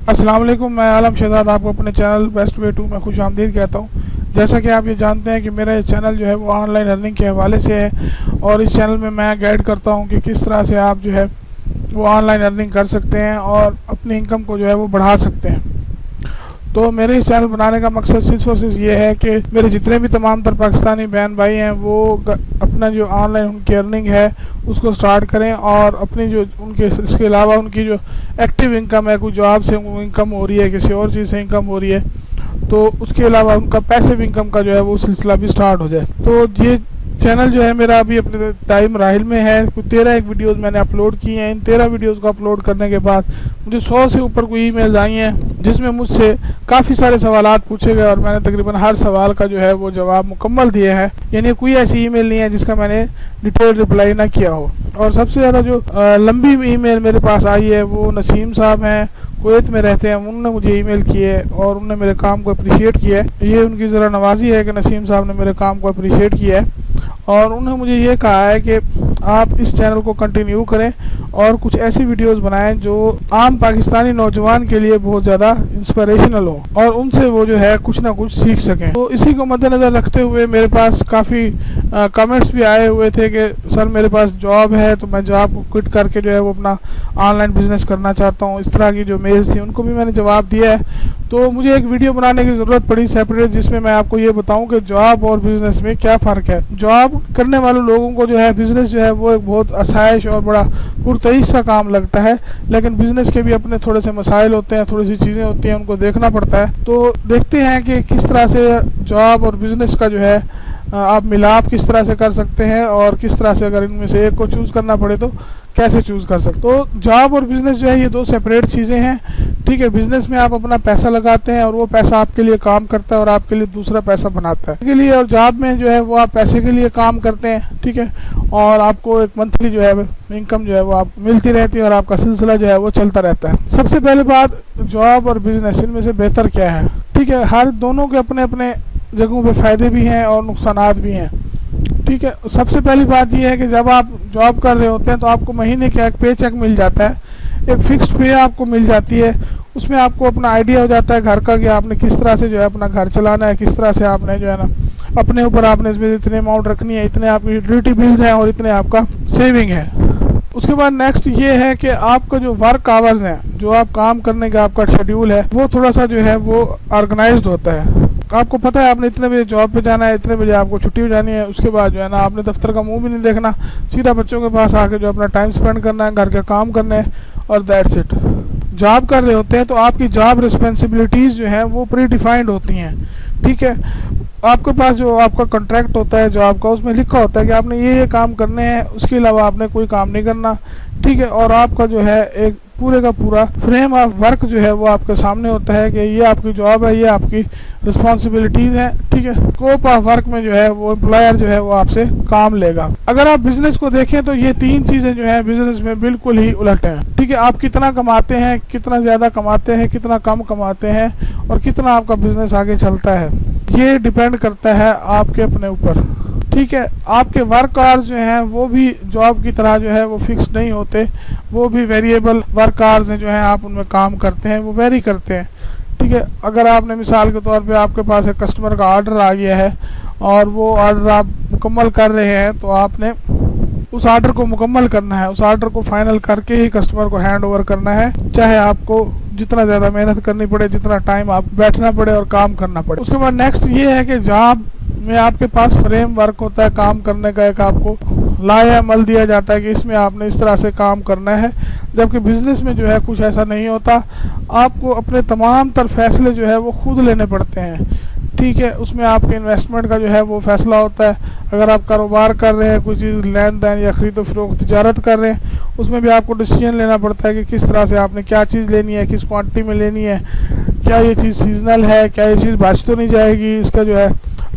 अस्सलाम वालेकुम, मैं आलम शहजाद आपको अपने चैनल बेस्ट वे टू में खुश आमदीद कहता हूँ। जैसा कि आप ये जानते हैं कि मेरा ये चैनल जो है वो ऑनलाइन अर्निंग के हवाले से है और इस चैनल में मैं गाइड करता हूँ कि किस तरह से आप जो है वो ऑनलाइन अर्निंग कर सकते हैं और अपनी इनकम को जो है वो बढ़ा सकते हैं। तो मेरे इस चैनल बनाने का मकसद सिर्फ और सिर्फ ये है कि मेरे जितने भी तमाम तर पाकिस्तानी बहन भाई हैं वो अपना जो ऑनलाइन उनकी अर्निंग है उसको स्टार्ट करें और अपनी जो उनके इसके अलावा उनकी जो एक्टिव इनकम है, कोई जॉब से इनकम हो रही है, किसी और चीज़ से इनकम हो रही है, तो उसके अलावा उनका पैसिव इनकम का जो है वो सिलसिला भी स्टार्ट हो जाए। तो ये चैनल जो है मेरा अभी अपने टाइम राहिल में है। कुछ 13 वीडियोज़ मैंने अपलोड किए हैं। इन 13 वीडियोज़ को अपलोड करने के बाद मुझे 100 से ऊपर कोई ईमेल्स आई हैं जिसमें मुझसे काफ़ी सारे सवालात पूछे गए और मैंने तकरीबन हर सवाल का जो है वो जवाब मुकम्मल दिए हैं। यानी कोई ऐसी ईमेल नहीं है जिसका मैंने डिटेल रिप्लाई ना किया हो। और सबसे ज़्यादा जो लंबी ईमेल मेरे पास आई है वो नसीम साहब हैं, कुवैत में रहते हैं। उन्होंने मुझे ईमेल की है और उन्होंने मेरे काम को अप्रिशिएट किया है। ये उनकी ज़रा नवाजी है कि नसीम साहब ने मेरे काम को अप्रिशिएट किया है और उन्होंने मुझे ये कहा है कि आप इस चैनल को कंटिन्यू करें और कुछ ऐसी वीडियोस बनाएं जो आम पाकिस्तानी नौजवान के लिए बहुत ज़्यादा इंस्पिरेशनल हो और उनसे वो जो है कुछ ना कुछ सीख सकें। तो इसी को मद्देनज़र रखते हुए मेरे पास काफ़ी कमेंट्स भी आए हुए थे कि सर मेरे पास जॉब है तो मैं जॉब को क्विट करके जो है वो अपना ऑनलाइन बिज़नेस करना चाहता हूँ। इस तरह की जो मेल्स थी उनको भी मैंने जवाब दिया है। तो मुझे एक वीडियो बनाने की ज़रूरत पड़ी सेपरेट, जिसमें मैं आपको ये बताऊं कि जॉब और बिज़नेस में क्या फ़र्क है। जॉब करने वाले लोगों को जो है बिज़नेस जो है वो एक बहुत आसाइश और बड़ा पुरतईश सा काम लगता है, लेकिन बिज़नेस के भी अपने थोड़े से मसाइल होते हैं, थोड़ी सी चीज़ें होती हैं, उनको देखना पड़ता है। तो देखते हैं कि किस तरह से जॉब और बिज़नेस का जो है आप मिलाप किस तरह से कर सकते हैं और किस तरह से अगर इनमें से एक को चूज़ करना पड़े तो कैसे चूज़ कर सकते। तो जॉब और बिज़नेस जो है ये दो सेपरेट चीज़ें हैं। ठीक है, बिज़नेस में आप अपना पैसा लगाते हैं और वो पैसा आपके लिए काम करता है और आपके लिए दूसरा पैसा बनाता है के लिए, और जॉब में जो है वो आप पैसे के लिए काम करते हैं। ठीक है, और आपको एक मंथली जो है इनकम जो है वो आप मिलती रहती है और आपका सिलसिला जो है वो चलता रहता है। सबसे पहले बात, जॉब और बिज़नेस इनमें से बेहतर क्या है। ठीक है, हर दोनों के अपने अपने जगहों पे फ़ायदे भी हैं और नुकसानात भी हैं। ठीक है, सबसे पहली बात यह है कि जब आप जॉब कर रहे होते हैं तो आपको महीने का एक पे चेक मिल जाता है, एक फिक्स्ड पे आपको मिल जाती है। उसमें आपको अपना आइडिया हो जाता है घर का कि आपने किस तरह से जो है अपना घर चलाना है, किस तरह से आपने जो है ना अपने ऊपर आपने इसमें इतने अमाउंट रखनी है, इतने आपकी यूटिलिटी बिल्स हैं और इतने आपका सेविंग है। उसके बाद नेक्स्ट ये है कि आपका जो वर्क आवर्स हैं, जो आप काम करने का आपका शेड्यूल है, वो थोड़ा सा जो है वो ऑर्गेनाइज्ड होता है। आपको पता है आपने इतने बजे जॉब पे जाना है, इतने बजे आपको छुट्टी हो जानी है, उसके बाद जो है ना आपने दफ्तर का मुंह भी नहीं देखना, सीधा बच्चों के पास आके जो अपना टाइम स्पेंड करना है, घर के काम करने हैं और दैट्स इट। जॉब कर रहे होते हैं तो आपकी जॉब रिस्पॉन्सिबिलिटीज़ जो हैं वो प्री डिफाइंड होती हैं। ठीक है, आपके पास जो आपका कॉन्ट्रैक्ट होता है जॉब का, उसमें लिखा होता है कि आपने ये काम करने हैं, उसके अलावा आपने कोई काम नहीं करना। ठीक है, और आपका जो है एक पूरे का पूरा फ्रेम ऑफ वर्क जो है वो आपके सामने होता है कि ये आपकी जॉब है, ये आपकी रिस्पॉन्सिबिलिटीज़ हैं। ठीक है, स्कोप ऑफ वर्क में जो है वो एम्प्लॉयर जो है वो आपसे काम लेगा। अगर आप बिजनेस को देखें तो ये तीन चीज़ें जो है बिजनेस में बिल्कुल ही उलट हैं। ठीक है, आप कितना कमाते हैं, कितना ज़्यादा कमाते हैं, कितना कम कमाते हैं और कितना आपका बिजनेस आगे चलता है, ये डिपेंड करता है आपके अपने ऊपर। ठीक है, आपके वर्क आवर्स जो हैं वो भी जॉब की तरह जो है वो फिक्स नहीं होते, वो भी वेरिएबल वर्क आवर्स हैं जो हैं आप उनमें काम करते हैं, वो वेरी करते हैं। ठीक है, अगर आपने मिसाल के तौर पे आपके पास एक कस्टमर का ऑर्डर आ गया है और वो ऑर्डर आप मुकम्मल कर रहे हैं तो आपने उस ऑर्डर को मुकम्मल करना है, उस ऑर्डर को फाइनल करके ही कस्टमर को हैंड ओवर करना है, चाहे आपको जितना ज़्यादा मेहनत करनी पड़े, जितना टाइम आप बैठना पड़े और काम करना पड़े। उसके बाद नेक्स्ट ये है कि जॉब में आपके पास फ्रेम वर्क होता है काम करने का, एक आपको लाया अमल दिया जाता है कि इसमें आपने इस तरह से काम करना है, जबकि बिज़नेस में जो है कुछ ऐसा नहीं होता। आपको अपने तमाम तर फैसले जो है वो खुद लेने पड़ते हैं। ठीक है, उसमें आपके इन्वेस्टमेंट का जो है वो फैसला होता है। अगर आप कारोबार कर रहे हैं, कोई चीज़ लेन देन या ख़रीदो फरोख्त तिजारत कर रहे हैं, उसमें भी आपको डिसीजन लेना पड़ता है कि किस तरह से आपने क्या चीज़ लेनी है, किस क्वांटिटी में लेनी है, क्या ये चीज़ सीजनल है, क्या ये चीज़ बच तो नहीं जाएगी, इसका जो है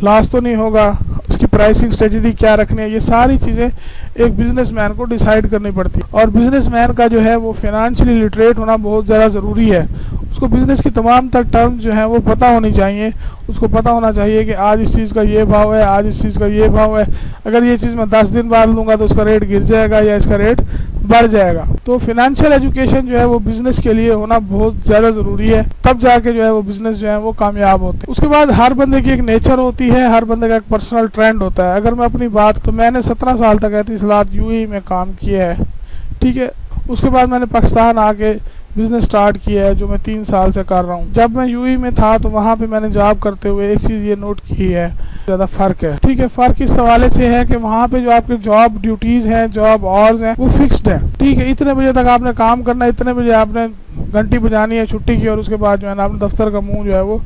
लॉस तो नहीं होगा, इसकी प्राइसिंग स्ट्रेटजी क्या रखनी है। ये सारी चीज़ें एक बिजनेसमैन को डिसाइड करनी पड़ती है और बिजनेसमैन का जो है वो फाइनेंशियली लिटरेट होना बहुत ज़्यादा ज़रूरी है। उसको बिज़नेस की तमाम तर टर्म्स जो हैं वो पता होनी चाहिए। उसको पता होना चाहिए कि आज इस चीज़ का ये भाव है, आज इस चीज़ का ये भाव है, अगर ये चीज़ मैं 10 दिन बाद लूँगा तो उसका रेट गिर जाएगा या इसका रेट बढ़ जाएगा। तो फाइनेंशियल एजुकेशन जो है वो बिजनेस के लिए होना बहुत ज़्यादा ज़रूरी है, तब जाके जो है वो बिजनेस जो है वो कामयाब होते हैं। उसके बाद हर बंदे की एक नेचर होती है, हर बंदे का एक पर्सनल ट्रेंड होता है। अगर मैं अपनी बात, तो मैंने 17 साल तक एतिसलात यूएई में काम किया है, ठीक है। उसके बाद मैंने पाकिस्तान आके बिज़नेस स्टार्ट किया है, जो मैं 3 साल से कर रहा हूँ। जब मैं यूएई में था तो वहाँ पे मैंने जॉब करते हुए एक चीज़ ये नोट की है, ज़्यादा फ़र्क है, ठीक है। फ़र्क इस हवाले से है कि वहाँ पे जो आपके जॉब ड्यूटीज़ हैं, जॉब आवर्स हैं, वो फिक्स्ड है, ठीक है। इतने बजे तक आपने काम करना है, इतने बजे आपने घंटी बजानी है छुट्टी की, और उसके बाद जो है ना आपने दफ्तर का मुँह जो है वो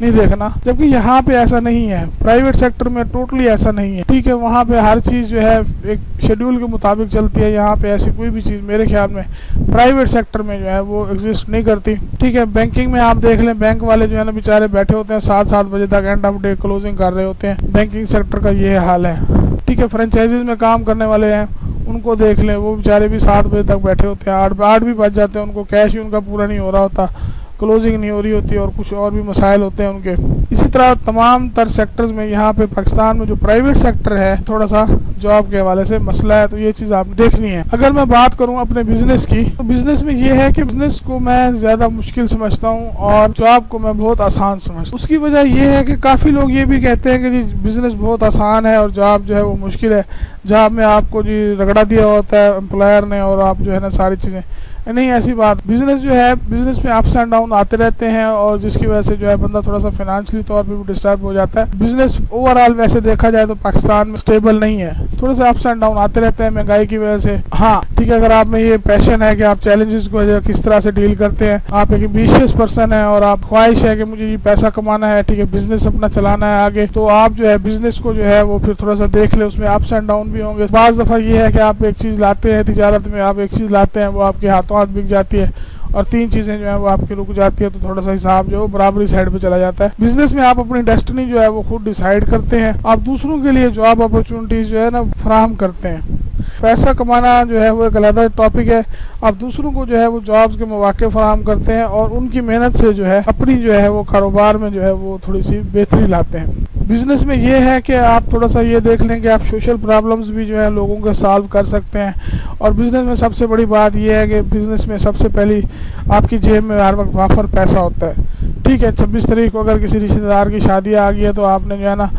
नहीं देखना। जबकि यहाँ पे ऐसा नहीं है, प्राइवेट सेक्टर में टोटली ऐसा नहीं है, ठीक है। वहाँ पे हर चीज़ जो है एक शेड्यूल के मुताबिक चलती है। यहाँ पे ऐसी कोई भी चीज़ मेरे ख्याल में प्राइवेट सेक्टर में जो है वो एग्जिस्ट नहीं करती, ठीक है। बैंकिंग में आप देख लें, बैंक वाले जो है ना बेचारे बैठे होते हैं 7-7 बजे तक, एंड ऑफ डे क्लोजिंग कर रहे होते हैं। बैंकिंग सेक्टर का ये हाल है, ठीक है। फ्रेंचाइजीज में काम करने वाले हैं, उनको देख लें, वो बेचारे भी 7 बजे तक बैठे होते हैं, 8 भी बज जाते हैं, उनको कैश ही उनका पूरा नहीं हो रहा होता, क्लोजिंग नहीं हो रही होती, और कुछ और भी मसाइल होते हैं उनके। इसी तरह तमाम तर सेक्टर्स में यहाँ पे पाकिस्तान में जो प्राइवेट सेक्टर है, थोड़ा सा जॉब के हवाले से मसला है, तो ये चीज़ आपने देखनी है। अगर मैं बात करूँ अपने बिजनेस की, तो बिजनेस में ये है कि बिजनेस को मैं ज़्यादा मुश्किल समझता हूँ और जॉब को मैं बहुत आसान समझता हूँ। उसकी वजह ये है कि काफ़ी लोग ये भी कहते हैं कि जी बिज़नेस बहुत आसान है और जॉब जो है वो मुश्किल है। जॉब में आपको जी रगड़ा दिया होता है एम्प्लॉयर ने, और आप जो है ना सारी चीज़ें, नहीं ऐसी बात। बिजनेस जो है, बिजनेस में अप्स एंड डाउन आते रहते हैं, और जिसकी वजह से जो है बंदा थोड़ा सा फाइनेंशियली तौर पे भी डिस्टर्ब हो जाता है। बिजनेस ओवरऑल वैसे देखा जाए तो पाकिस्तान में स्टेबल नहीं है, थोड़े से अप्स एंड डाउन आते रहते हैं महंगाई की वजह से। हाँ ठीक है, अगर आप में ये पैशन है कि आप चैलेंजेस को किस तरह से डील करते हैं, आप एक एम्बिशियस पर्सन है और आप ख्वाहिश है कि मुझे ये पैसा कमाना है, ठीक है, बिजनेस अपना चलाना है आगे, तो आप जो है बिजनेस को जो है वो फिर थोड़ा सा देख ले, उसमें अप्स एंड डाउन भी होंगे। बाज़ दफ़ा ये है कि आप एक चीज़ लाते हैं तिजारत में, आप एक चीज़ लाते हैं, वो आपके हाथों हाथ बिक जाती है, और 3 चीज़ें जो है वो आपकी रुक जाती है, तो थोड़ा सा हिसाब जो है बराबरी साइड पे चला जाता है। बिजनेस में आप अपनी डेस्टिनी जो है वो खुद डिसाइड करते हैं, आप दूसरों के लिए जॉब अपॉर्चुनिटीज़ जो है ना फराहम करते हैं। पैसा कमाना जो है वो एक अलग टॉपिक है, आप दूसरों को जो है वो जॉब्स के मौके फराहम करते हैं, और उनकी मेहनत से जो है अपनी जो है वो कारोबार में जो है वो थोड़ी सी बेहतरी लाते हैं। बिज़नेस में ये है कि आप थोड़ा सा ये देख लें कि आप सोशल प्रॉब्लम्स भी जो है लोगों के सॉल्व कर सकते हैं। और बिज़नेस में सबसे बड़ी बात ये है कि बिज़नेस में सबसे पहली आपकी जेब में हर वक्त वाफर पैसा होता है, ठीक है। 26 तारीख को अगर किसी रिश्तेदार की शादी आ गई है, तो आपने जो है ना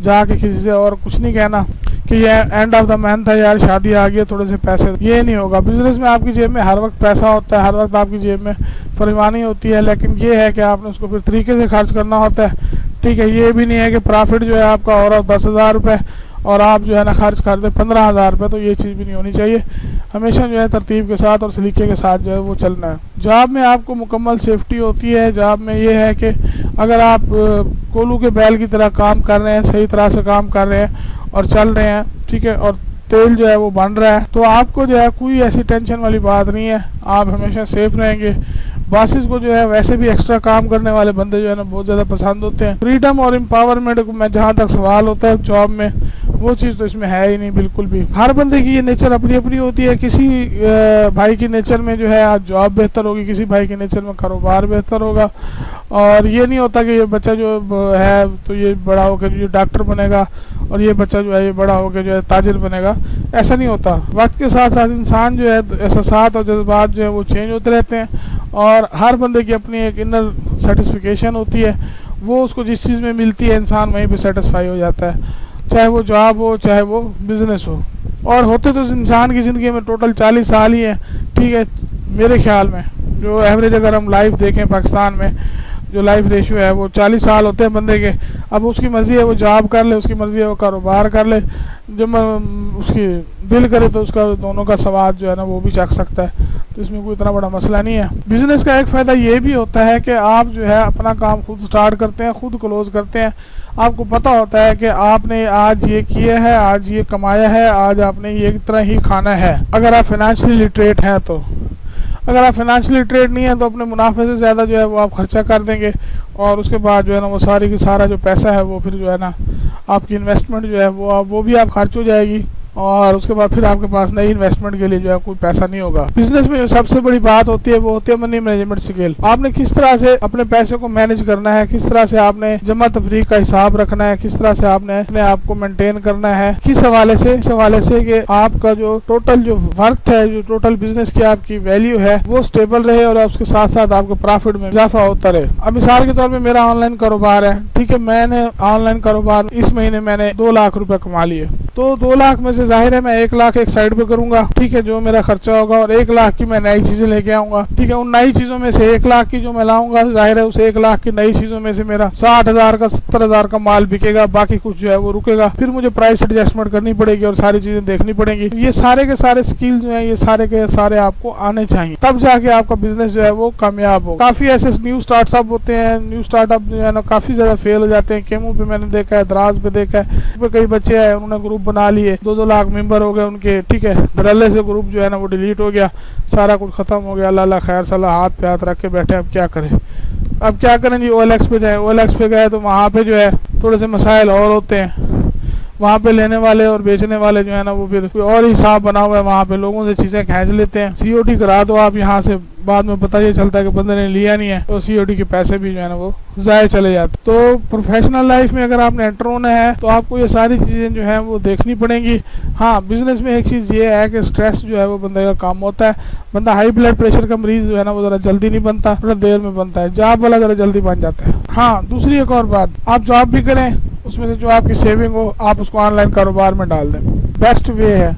जाके किसी से और कुछ नहीं कहना कि ये एंड ऑफ द मंथ है यार, शादी आ गई है, थोड़े से पैसे, ये नहीं होगा। बिजनेस में आपकी जेब में हर वक्त पैसा होता है, हर वक्त आपकी जेब में फरमानी होती है, लेकिन ये है कि आपने उसको फिर तरीके से खर्च करना होता है, ठीक है। ये भी नहीं है कि प्रॉफिट जो है आपका हो रहा है 10,000 रुपये और आप जो है ना खर्च कर दे 15,000 रुपये, तो ये चीज़ भी नहीं होनी चाहिए। हमेशा जो है तरतीब के साथ और सलीके के साथ जो है वो चलना है। जॉब में आपको मुकम्मल सेफ्टी होती है। जॉब में ये है कि अगर आप कोलू के बैल की तरह काम कर रहे हैं, सही तरह से काम कर रहे हैं और चल रहे हैं, ठीक है, और तेल जो है वो बन रहा है, तो आपको जो है कोई ऐसी टेंशन वाली बात नहीं है, आप हमेशा सेफ रहेंगे। बॉसेस को जो है वैसे भी एक्स्ट्रा काम करने वाले बंदे जो है ना बहुत ज़्यादा पसंद होते हैं। फ्रीडम और एम्पावरमेंट को मैं जहाँ तक सवाल होता है जॉब में, वो चीज़ तो इसमें है ही नहीं बिल्कुल भी। हर बंदे की ये नेचर अपनी अपनी होती है। किसी भाई की नेचर में जो है आज जॉब बेहतर होगी, किसी भाई की नेचर में कारोबार बेहतर होगा। और ये नहीं होता कि ये बच्चा जो है तो ये बड़ा होकर जो डॉक्टर बनेगा और ये बच्चा जो है ये बड़ा होकर जो है ताजिर बनेगा, ऐसा नहीं होता। वक्त के साथ साथ इंसान जो है एहसासात और जज्बात जो है वो चेंज होते रहते हैं, और हर बंदे की अपनी एक इनर सेटिस्फिकेशन होती है। वो उसको जिस चीज़ में मिलती है इंसान वहीं पे सेटिस्फाई हो जाता है, चाहे वो जॉब हो चाहे वो बिज़नेस हो। और होते तो इंसान की ज़िंदगी में टोटल 40 साल ही है, ठीक है, मेरे ख्याल में। जो एवरेज अगर हम लाइफ देखें पाकिस्तान में जो लाइफ रेशियो है वो 40 साल होते हैं बंदे के। अब उसकी मर्ज़ी है वो जॉब कर ले, उसकी मर्ज़ी है वो कारोबार कर ले, जब उसकी दिल करे तो उसका दोनों का स्वाद जो है ना वो भी चख सकता है, तो इसमें कोई इतना बड़ा मसला नहीं है। बिज़नेस का एक फ़ायदा ये भी होता है कि आप जो है अपना काम खुद स्टार्ट करते हैं, खुद क्लोज़ करते हैं। आपको पता होता है कि आपने आज ये किया है, आज ये कमाया है, आज आपने ये तरह ही खाना है, अगर आप फाइनेंशियली लिटरेट हैं तो। अगर आप फाइनेंशियली लिटरेट नहीं है तो अपने मुनाफे से ज़्यादा जो है वो आप खर्चा कर देंगे, और उसके बाद जो है ना वो सारी की सारा जो पैसा है वो फिर जो है ना आपकी इन्वेस्टमेंट जो है वो भी आप खर्च हो जाएगी, और उसके बाद फिर आपके पास नई इन्वेस्टमेंट के लिए जो है कोई पैसा नहीं होगा। बिजनेस में जो सबसे बड़ी बात होती है वो होती है मनी मैनेजमेंट स्किल। आपने किस तरह से अपने पैसे को मैनेज करना है, किस तरह से आपने जमा तफरीक का हिसाब रखना है, किस तरह से आपने अपने आप को मेंटेन करना है, किस हवाले से कि आपका जो टोटल जो वर्थ है, जो टोटल बिजनेस की आपकी वैल्यू है वो स्टेबल रहे और उसके साथ साथ आपके प्रॉफिट में इजाफा होता रहे। अब मिसाल के तौर पे मेरा ऑनलाइन कारोबार है, ठीक है, मैंने ऑनलाइन कारोबार इस महीने मैंने 2 लाख रुपए कमा लिए, तो 2 लाख में से जाहिर है मैं 1 लाख एक साइड पे करूंगा, ठीक है, जो मेरा खर्चा होगा, और 1 लाख की मैं नई चीजें लेके आऊंगा, ठीक है। उन नई चीजों में से 1 लाख की जो मैं लाऊंगा, जाहिर है उस 1 लाख की नई चीजों में से मेरा 60,000 का 70,000 का माल बिकेगा, बाकी कुछ जो है वो रुकेगा। फिर मुझे प्राइस एडजस्टमेंट करनी पड़ेगी और सारी चीजें देखनी पड़ेंगी। ये सारे के सारे स्किल जो है ये सारे के सारे आपको आने चाहिए, तब जाके आपका बिजनेस जो है वो कामयाब हो। काफी ऐसे न्यू स्टार्टअप होते हैं, न्यू स्टार्टअप जो है ना काफी ज्यादा फेल हो जाते हैं। केमू पे मैंने देखा है, दराज पे देखा है, कई बच्चे हैं उन्होंने ग्रुप बना लिए, 2-2 लाख मेंबर हो गए उनके, ठीक है, धड़ल्ले से ग्रुप जो है ना वो डिलीट हो गया, सारा कुछ खत्म हो गया। अल्लाह खैर सलाह, हाथ पे हाथ रख के बैठे, अब क्या करें जी। OLX पे जाए, OLX पे गए तो वहाँ पे जो है थोड़े से मसाइल और होते हैं। वहाँ पे लेने वाले और बेचने वाले जो है ना वो फिर कोई और हिसाब बना हुआ है, वहाँ पे लोगों से चीज़ें खींच लेते हैं। COD करा दो आप यहाँ से, बाद में पता ये चलता है कि बंदे ने लिया नहीं है, तो COD के पैसे भी जो है ना वो ज़ाया चले जाते। तो प्रोफेशनल लाइफ में अगर आपने एंटर होना है तो आपको ये सारी चीज़ें जो है वो देखनी पड़ेंगी। हाँ, बिजनेस में एक चीज़ ये है कि स्ट्रेस जो है वो बंदे का काम होता है। बंदा हाई ब्लड प्रेशर का मरीज जो है ना वो ज़रा जल्दी नहीं बनता, थोड़ा देर में बनता है। जॉब वाला ज़रा जल्दी बन जाता है। हाँ, दूसरी एक और बात, आप जॉब भी करें, उसमें से जो आपकी सेविंग हो आप उसको ऑनलाइन कारोबार में डाल दें, बेस्ट वे है।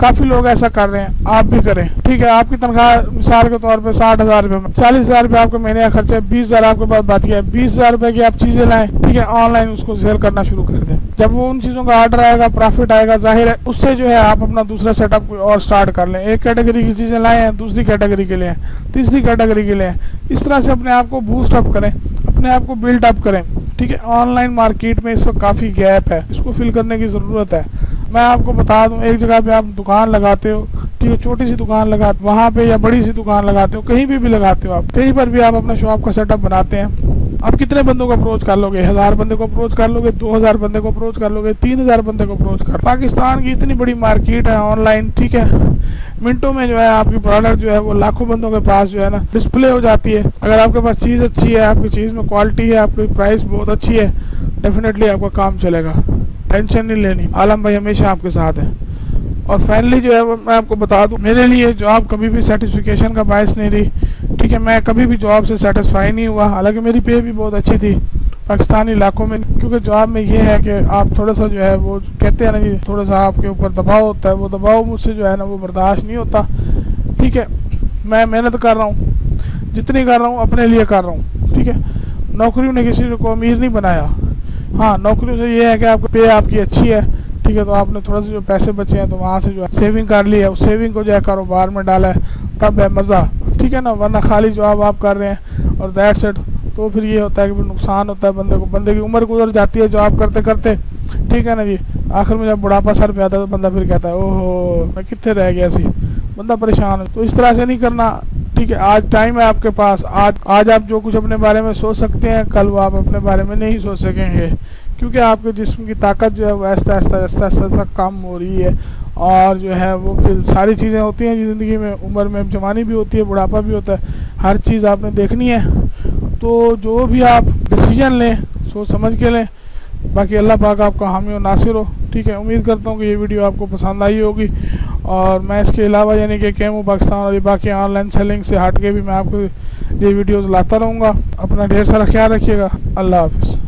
काफी लोग ऐसा कर रहे हैं, आप भी करें, ठीक है। आपकी तनख्वाह मिसाल के तौर पे 60,000 रुपये में 40,000 रुपये आपका महीने का खर्चा है, 20,000 आपके पास बच गया, 20,000 रुपये की आप चीजें लाएं, ठीक है, ऑनलाइन उसको सेल करना शुरू कर दें। जब वो उन चीजों का ऑर्डर आएगा, प्रॉफिट आएगा, जाहिर है उससे जो है आप अपना दूसरा सेटअप और स्टार्ट कर लें। एक कैटेगरी की चीजें लाएं, दूसरी कैटेगरी के लिए, तीसरी कैटेगरी के लिए, इस तरह से अपने आप को बूस्ट अप करें, अपने आप को बिल्ड अप करें, ठीक है। ऑनलाइन मार्केट में इस वक्त काफ़ी गैप है, इसको फिल करने की ज़रूरत है। मैं आपको बता दूं, एक जगह पे आप दुकान लगाते हो, ठीक है, छोटी सी दुकान लगाते वहाँ पे, या बड़ी सी दुकान लगाते हो, कहीं भी लगाते हो आप, कहीं पर भी आप अपना शॉप का सेटअप बनाते हैं, आप कितने बंदों को अप्रोच कर लोगे? 1000 बंदे को अप्रोच कर लोगे, 2000 बंदे को अप्रोच कर लोगे, 3000 बंदे को अप्रोच कर। पाकिस्तान की इतनी बड़ी मार्केट है ऑनलाइन, ठीक है, मिनटों में जो है आपकी प्रोडक्ट जो है वो लाखों बंदों के पास जो है ना डिस्प्ले हो जाती है। अगर आपके पास चीज़ अच्छी है, आपकी चीज़ में क्वालिटी है, आपकी प्राइस बहुत अच्छी है, डेफिनेटली आपका काम चलेगा, टेंशन नहीं लेनी। आलम भाई हमेशा आपके साथ है। और फाइनली जो है वो मैं आपको बता दूं, मेरे लिए जॉब कभी भी सेटिस्फिकेशन का बायस नहीं रही, ठीक है। मैं कभी भी जॉब से सेटिस्फाई नहीं हुआ, हालांकि मेरी पे भी बहुत अच्छी थी पाकिस्तानी इलाकों में, क्योंकि जॉब में ये है कि आप थोड़ा सा जो है वो कहते हैं ना जी, थोड़ा सा आपके ऊपर दबाव होता है, वो दबाव मुझसे जो है ना वो बर्दाश्त नहीं होता, ठीक है। मैं मेहनत कर रहा हूँ, जितनी कर रहा हूँ अपने लिए कर रहा हूँ, ठीक है। नौकरियों ने किसी को अमीर नहीं बनाया। हाँ, नौकरियों से ये है कि आपको पे आपकी अच्छी है, ठीक है, तो आपने थोड़ा सा जो पैसे बचे हैं तो वहाँ से जो है सेविंग कर ली है, उस सेविंग को जो है कारोबार में डाला है, तब है मज़ा, ठीक है ना। वरना खाली जॉब आप कर रहे हैं और दैट्स इट, तो फिर ये होता है कि नुकसान होता है बंदे को, बंदे की उम्र गुजर जाती है जॉब करते करते, ठीक है ना जी। आखिर में जब बुढ़ापा सर पे आता है तो बंदा फिर कहता है ओहो मैं कितने रह गया सी, बंदा परेशान है। तो इस तरह से नहीं करना, ठीक है। आज टाइम है आपके पास, आज आप जो कुछ अपने बारे में सोच सकते हैं, कल वो आप अपने बारे में नहीं सोच सकेंगे, क्योंकि आपके जिस्म की ताकत जो है वो आहिस्ता आहिस्ता कम हो रही है। और जो है वो फिर सारी चीज़ें होती हैं ज़िंदगी में, उम्र में जवानी भी होती है, बुढ़ापा भी होता है, हर चीज़ आपने देखनी है। तो जो भी आप डिसीजन लें सोच समझ के लें। बाकी अल्लाह पाक आपका हामी और नासिर हो, ठीक है। उम्मीद करता हूँ कि ये वीडियो आपको पसंद आई होगी, और मैं इसके अलावा यानी कि केमू पाकिस्तान और ये बाकी ऑनलाइन सेलिंग से हट के भी मैं आपको ये वीडियोज़ लाता रहूँगा। अपना ढेर सारा ख्याल रखिएगा। अल्लाह हाफिज़।